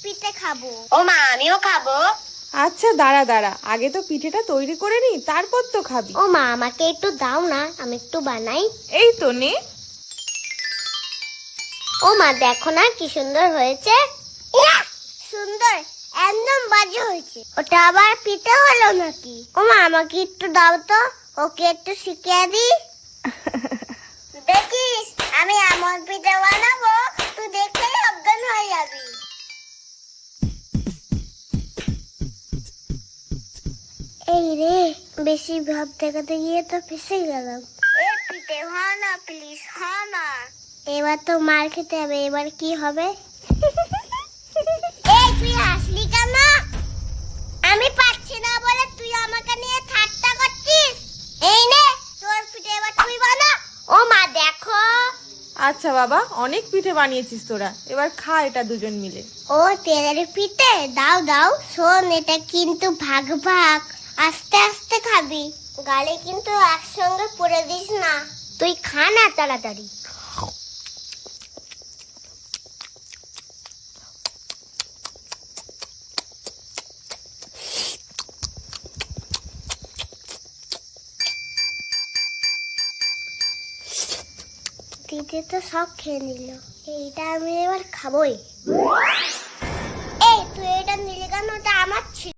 পিঠে খাবো। ও মা, আমিও খাবো। আচ্ছা দাঁড়া দাঁড়া, আগে তো পিঠেটা তৈরি করে নি, তারপর তো খাবি। ও মা, আমাকে একটু দাও না, আমি একটু বানাই। এই তো নে। ও মা, দেখো না কি সুন্দর হয়েছে। সুন্দর, একদম বাজে হয়েছে। ওটা আবার পিঠে হলো নাকি? ও মা, আমাকে একটু দাও তো, ওকে একটু শিখিয়ে দি। দেখিস, আমি এমন পিঠে বানাবো, তুই দেখলেই অজ্ঞান হয়ে যাবি। এই রে, বেশি ভাব দেখাতে গিয়ে তো ফেসে গেলাম। এ পিঠে হ না প্লিজ, হ না। এবার তো মার খেতে হবে, এবার কি হবে? এই তুই হাসলি কেন? আমি পাচ্ছি না বলে তুই আমাকে নিয়ে ঠাট্টা করছিস। এই নে তোর পিঠে, এবার তুই বানা। ও মা দেখো। আচ্ছা বাবা, অনেক পিঠে বানিয়েছিস তোরা, এবার খা এটা দুজন মিলে। ও তেলের পিঠে, দাও দাও। শোন, এটা কিন্তু ভাগ ভাগ, আস্তে আস্তে খাবি, গালে কিন্তু একসঙ্গে পুড়ে দিস না। তুই খা না তাড়াতাড়ি। দিদি তো সব খেয়ে নিল, এইটা আমি এবার খাবোই। এই তুই এটা নিলে কেন? ওটা আমার ছিল।